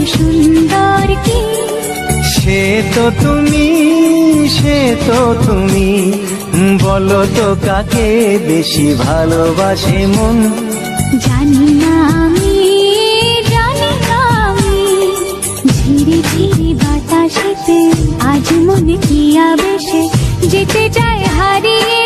সুন্দর কি সে তো তুমি বলো তো কাকে বেশি ভালোবাসে মন। জানি না আমি ঝিরি ঝিরি বাতাসেতে আজ মনে কি আবেশে যেতে চায় হারিয়ে